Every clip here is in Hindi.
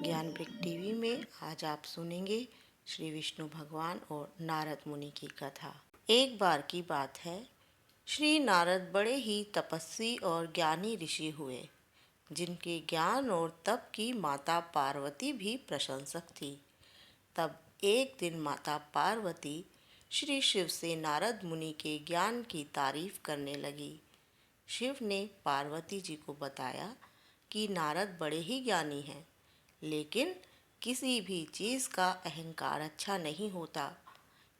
ज्ञानवृक्ष टीवी में आज आप सुनेंगे श्री विष्णु भगवान और नारद मुनि की कथा। एक बार की बात है, श्री नारद बड़े ही तपस्वी और ज्ञानी ऋषि हुए, जिनके ज्ञान और तप की माता पार्वती भी प्रशंसक थी। तब एक दिन माता पार्वती श्री शिव से नारद मुनि के ज्ञान की तारीफ करने लगी। शिव ने पार्वती जी को बताया कि नारद बड़े ही ज्ञानी हैं, लेकिन किसी भी चीज़ का अहंकार अच्छा नहीं होता।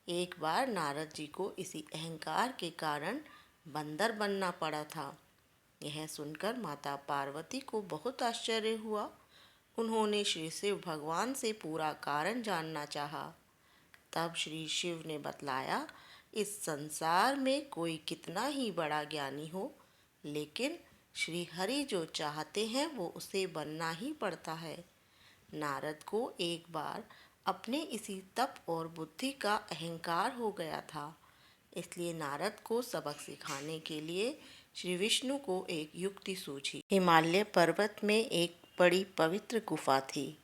एक बार नारद जी को इसी अहंकार के कारण बंदर बनना पड़ा था। यह सुनकर माता पार्वती को बहुत आश्चर्य हुआ। उन्होंने श्री शिव भगवान से पूरा कारण जानना चाहा। तब श्री शिव ने बतलाया, इस संसार में कोई कितना ही बड़ा ज्ञानी हो, लेकिन श्री हरि जो चाहते हैं वो उसे बनना ही पड़ता है। नारद को एक बार अपने इसी तप और बुद्धि का अहंकार हो गया था। इसलिए नारद को सबक सिखाने के लिए श्री विष्णु को एक युक्ति सूझी। हिमालय पर्वत में एक बड़ी पवित्र गुफा थी।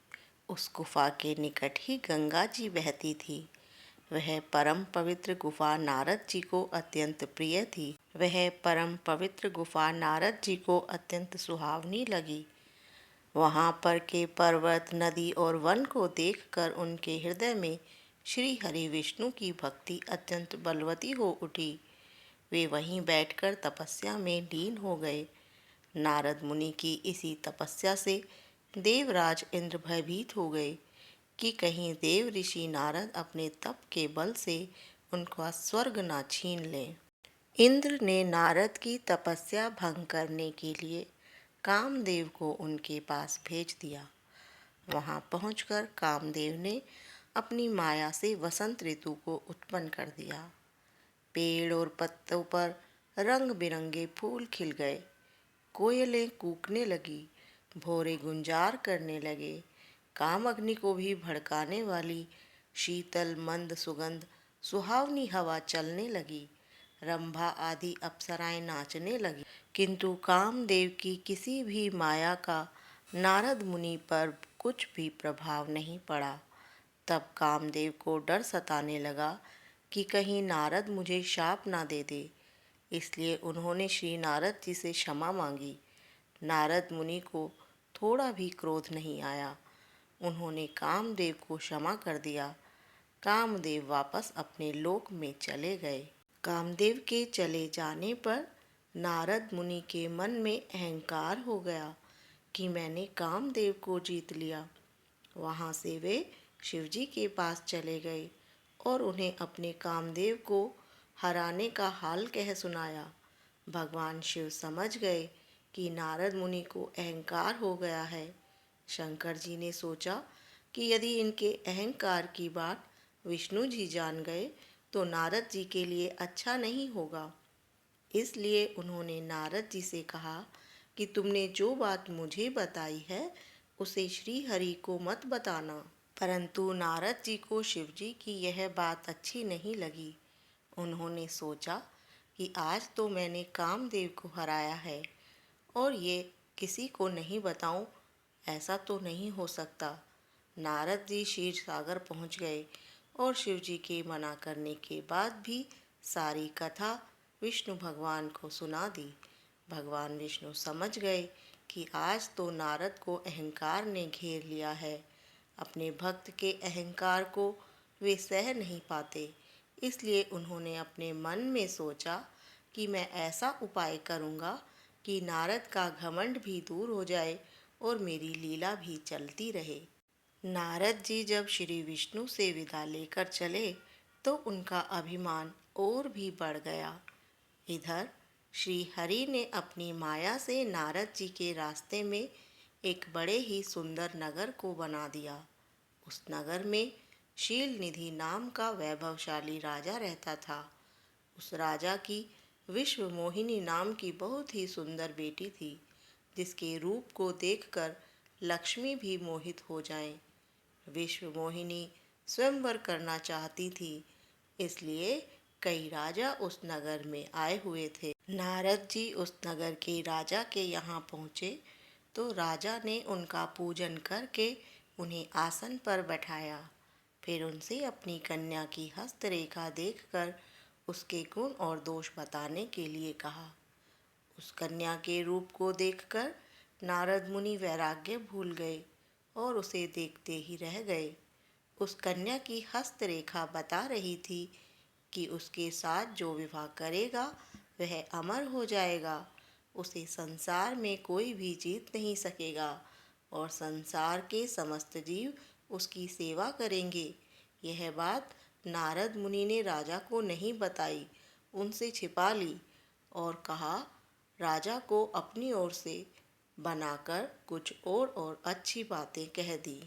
उस गुफा के निकट ही गंगा जी बहती थी। वह परम पवित्र गुफा नारद जी को अत्यंत प्रिय थी। वह परम पवित्र गुफा नारद जी को अत्यंत सुहावनी लगी। वहाँ पर के पर्वत, नदी और वन को देखकर उनके हृदय में श्री हरि विष्णु की भक्ति अत्यंत बलवती हो उठी। वे वहीं बैठकर तपस्या में लीन हो गए। नारद मुनि की इसी तपस्या से देवराज इंद्र भयभीत हो गए कि कहीं देव ऋषि नारद अपने तप के बल से उनका स्वर्ग ना छीन लें। इंद्र ने नारद की तपस्या भंग करने के लिए कामदेव को उनके पास भेज दिया। वहां पहुंचकर कामदेव ने अपनी माया से वसंत ऋतु को उत्पन्न कर दिया। पेड़ और पत्तों पर रंग बिरंगे फूल खिल गए। कोयलें कूकने लगी, भौरे गुंजार करने लगे। कामअग्नि को भी भड़काने वाली शीतल मंद सुगंध सुहावनी हवा चलने लगी। रंभा आदि अप्सराएं नाचने लगी, किंतु कामदेव की किसी भी माया का नारद मुनि पर कुछ भी प्रभाव नहीं पड़ा। तब कामदेव को डर सताने लगा कि कहीं नारद मुझे शाप ना दे दे। इसलिए उन्होंने श्री नारद जी से क्षमा मांगी। नारद मुनि को थोड़ा भी क्रोध नहीं आया। उन्होंने कामदेव को क्षमा कर दिया। कामदेव वापस अपने लोक में चले गए। कामदेव के चले जाने पर नारद मुनि के मन में अहंकार हो गया कि मैंने कामदेव को जीत लिया। वहाँ से वे शिवजी के पास चले गए और उन्हें अपने कामदेव को हराने का हाल कह सुनाया। भगवान शिव समझ गए कि नारद मुनि को अहंकार हो गया है। शंकर जी ने सोचा कि यदि इनके अहंकार की बात विष्णु जी जान गए तो नारद जी के लिए अच्छा नहीं होगा। इसलिए उन्होंने नारद जी से कहा कि तुमने जो बात मुझे बताई है उसे श्री हरि को मत बताना। परंतु नारद जी को शिव जी की यह बात अच्छी नहीं लगी। उन्होंने सोचा कि आज तो मैंने कामदेव को हराया है और ये किसी को नहीं बताऊं, ऐसा तो नहीं हो सकता। नारद जी क्षीर सागर पहुंच गए और शिव जी के मना करने के बाद भी सारी कथा विष्णु भगवान को सुना दी। भगवान विष्णु समझ गए कि आज तो नारद को अहंकार ने घेर लिया है। अपने भक्त के अहंकार को वे सह नहीं पाते। इसलिए उन्होंने अपने मन में सोचा कि मैं ऐसा उपाय करूँगा कि नारद का घमंड भी दूर हो जाए और मेरी लीला भी चलती रहे। नारद जी जब श्री विष्णु से विदा लेकर चले तो उनका अभिमान और भी बढ़ गया। इधर श्री हरि ने अपनी माया से नारद जी के रास्ते में एक बड़े ही सुंदर नगर को बना दिया। उस नगर में शील निधि नाम का वैभवशाली राजा रहता था। उस राजा की विश्व मोहिनी नाम की बहुत ही सुंदर बेटी थी, जिसके रूप को देखकर लक्ष्मी भी मोहित हो जाएं। विश्व मोहिनी स्वयंवर करना चाहती थी, इसलिए कई राजा उस नगर में आए हुए थे। नारद जी उस नगर के राजा के यहाँ पहुँचे तो राजा ने उनका पूजन करके उन्हें आसन पर बैठाया। फिर उनसे अपनी कन्या की हस्तरेखा देखकर उसके गुण और दोष बताने के लिए कहा। उस कन्या के रूप को देखकर नारद मुनि वैराग्य भूल गए और उसे देखते ही रह गए। उस कन्या की हस्तरेखा बता रही थी कि उसके साथ जो विवाह करेगा वह अमर हो जाएगा, उसे संसार में कोई भी जीत नहीं सकेगा और संसार के समस्त जीव उसकी सेवा करेंगे। यह बात नारद मुनि ने राजा को नहीं बताई, उनसे छिपा ली और कहा राजा को अपनी ओर से बनाकर कुछ और अच्छी बातें कह दी।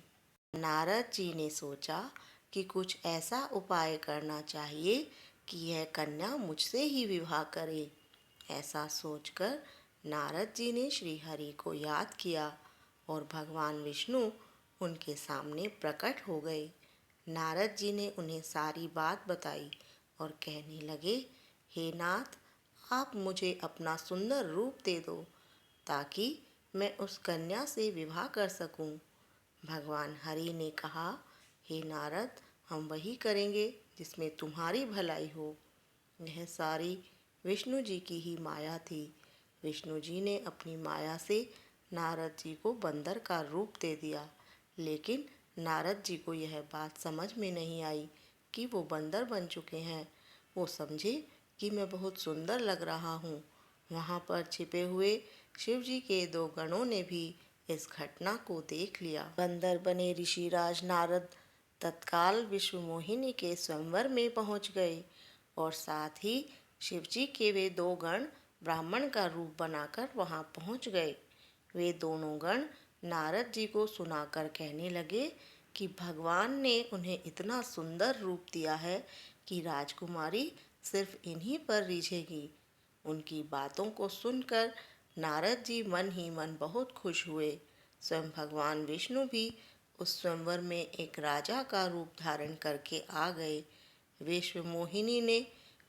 नारद जी ने सोचा कि कुछ ऐसा उपाय करना चाहिए कि यह कन्या मुझसे ही विवाह करे। ऐसा सोचकर नारद जी ने श्री हरि को याद किया और भगवान विष्णु उनके सामने प्रकट हो गए। नारद जी ने उन्हें सारी बात बताई और कहने लगे, हे नाथ, आप मुझे अपना सुंदर रूप दे दो ताकि मैं उस कन्या से विवाह कर सकूं। भगवान हरि ने कहा, हे नारद, हम वही करेंगे जिसमें तुम्हारी भलाई हो। यह सारी विष्णु जी की ही माया थी। विष्णु जी ने अपनी माया से नारद जी को बंदर का रूप दे दिया, लेकिन नारद जी को यह बात समझ में नहीं आई कि वो बंदर बन चुके हैं। वो समझे कि मैं बहुत सुंदर लग रहा हूँ। वहाँ पर छिपे हुए शिव जी के दो गणों ने भी इस घटना को देख लिया। बंदर बने ऋषिराज नारद तत्काल विश्व मोहिनी के स्वयंवर में पहुँच गए और साथ ही शिव जी के वे दो गण ब्राह्मण का रूप बनाकर वहाँ पहुँच गए। वे दोनों गण नारद जी को सुनाकर कहने लगे कि भगवान ने उन्हें इतना सुंदर रूप दिया है कि राजकुमारी सिर्फ इन्हीं पर रिझेगी। उनकी बातों को सुनकर नारद जी मन ही मन बहुत खुश हुए। स्वयं भगवान विष्णु भी उस स्वयंवर में एक राजा का रूप धारण करके आ गए। विश्व मोहिनी ने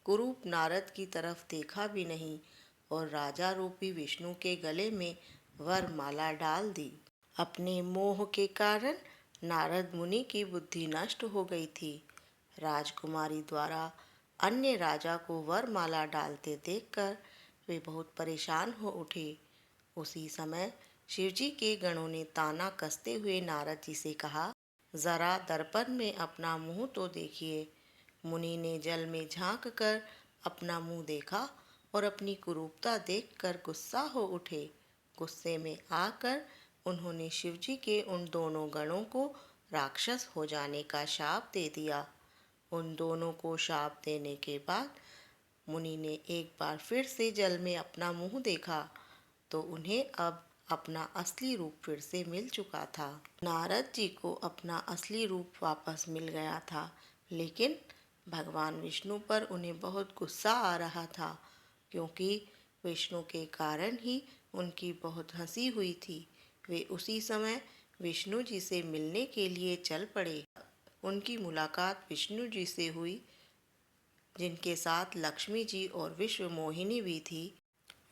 कुरूप नारद की तरफ देखा भी नहीं और राजा रूपी विष्णु के गले में वरमाला डाल दी। अपने मोह के कारण नारद मुनि की बुद्धि नष्ट हो गई थी। राजकुमारी द्वारा अन्य राजा को वरमाला डालते देखकर वे बहुत परेशान हो उठे। उसी समय शिवजी के गणों ने ताना कसते हुए नारद जी से कहा, जरा दर्पण में अपना मुंह तो देखिए। मुनि ने जल में झांक कर अपना मुंह देखा और अपनी कुरूपता देखकर गुस्सा हो उठे। गुस्से में आकर उन्होंने शिवजी के उन दोनों गणों को राक्षस हो जाने का शाप दे दिया। उन दोनों को शाप देने के बाद मुनि ने एक बार फिर से जल में अपना मुंह देखा तो उन्हें अब अपना असली रूप फिर से मिल चुका था। नारद जी को अपना असली रूप वापस मिल गया था, लेकिन भगवान विष्णु पर उन्हें बहुत गुस्सा आ रहा था, क्योंकि विष्णु के कारण ही उनकी बहुत हंसी हुई थी। वे उसी समय विष्णु जी से मिलने के लिए चल पड़े। उनकी मुलाकात विष्णु जी से हुई, जिनके साथ लक्ष्मी जी और विश्व मोहिनी भी थी।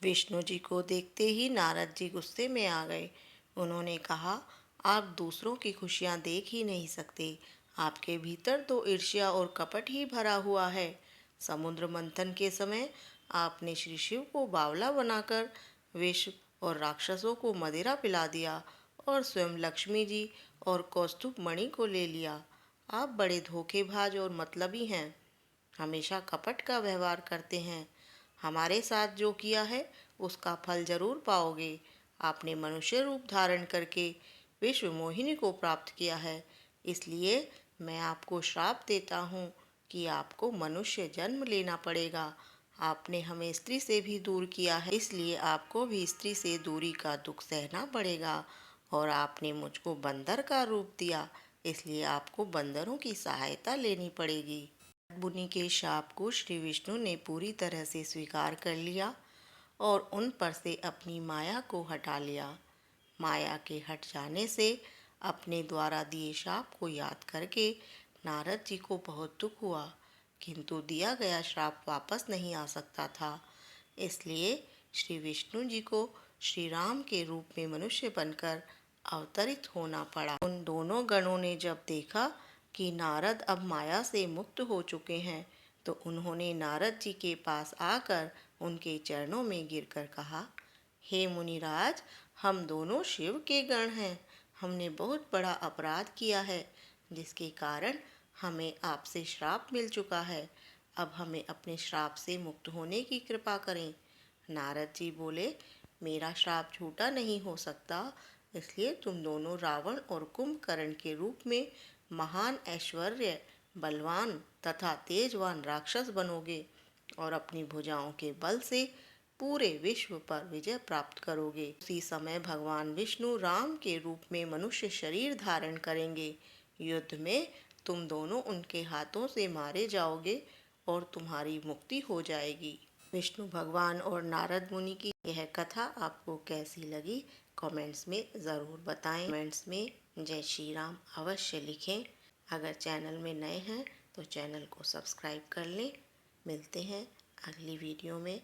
विष्णु जी को देखते ही नारद जी गुस्से में आ गए। उन्होंने कहा, आप दूसरों की खुशियाँ देख ही नहीं सकते। आपके भीतर तो ईर्ष्या और कपट ही भरा हुआ है। समुद्र मंथन के समय आपने श्री शिव को बावला बनाकर विष और राक्षसों को मदिरा पिला दिया और स्वयं लक्ष्मी जी और कौस्तुभ मणि को ले लिया। आप बड़े धोखेबाज और मतलबी हैं, हमेशा कपट का व्यवहार करते हैं। हमारे साथ जो किया है उसका फल जरूर पाओगे। आपने मनुष्य रूप धारण करके विश्व मोहिनी को प्राप्त किया है, इसलिए मैं आपको श्राप देता हूँ कि आपको मनुष्य जन्म लेना पड़ेगा। आपने हमें स्त्री से भी दूर किया है, इसलिए आपको भी स्त्री से दूरी का दुख सहना पड़ेगा। और आपने मुझको बंदर का रूप दिया, इसलिए आपको बंदरों की सहायता लेनी पड़ेगी। मुनि के शाप को श्री विष्णु ने पूरी तरह से स्वीकार कर लिया और उन पर से अपनी माया को हटा लिया। माया के हट जाने से अपने द्वारा दिए शाप को याद करके नारद जी को बहुत दुख हुआ, किंतु दिया गया श्राप वापस नहीं आ सकता था। इसलिए श्री विष्णु जी को श्री राम के रूप में मनुष्य बनकर अवतरित होना पड़ा। उन दोनों गणों ने जब देखा कि नारद अब माया से मुक्त हो चुके हैं तो उन्होंने नारद जी के पास आकर उनके चरणों में गिरकर कहा, हे मुनिराज, हम दोनों शिव के गण हैं। हमने बहुत बड़ा अपराध किया है जिसके कारण हमें आपसे श्राप मिल चुका है। अब हमें अपने श्राप से मुक्त होने की कृपा करें। नारद जी बोले, मेरा श्राप झूठा नहीं हो सकता, इसलिए तुम दोनों रावण और कुंभकर्ण के रूप में महान ऐश्वर्य, बलवान तथा तेजवान राक्षस बनोगे और अपनी भुजाओं के बल से पूरे विश्व पर विजय प्राप्त करोगे। उसी समय भगवान विष्णु राम के रूप में मनुष्य शरीर धारण करेंगे। युद्ध में तुम दोनों उनके हाथों से मारे जाओगे और तुम्हारी मुक्ति हो जाएगी। विष्णु भगवान और नारद मुनि की यह कथा आपको कैसी लगी कमेंट्स में ज़रूर बताएं। कमेंट्स में जय श्री राम अवश्य लिखें। अगर चैनल में नए हैं तो चैनल को सब्सक्राइब कर लें। मिलते हैं अगली वीडियो में।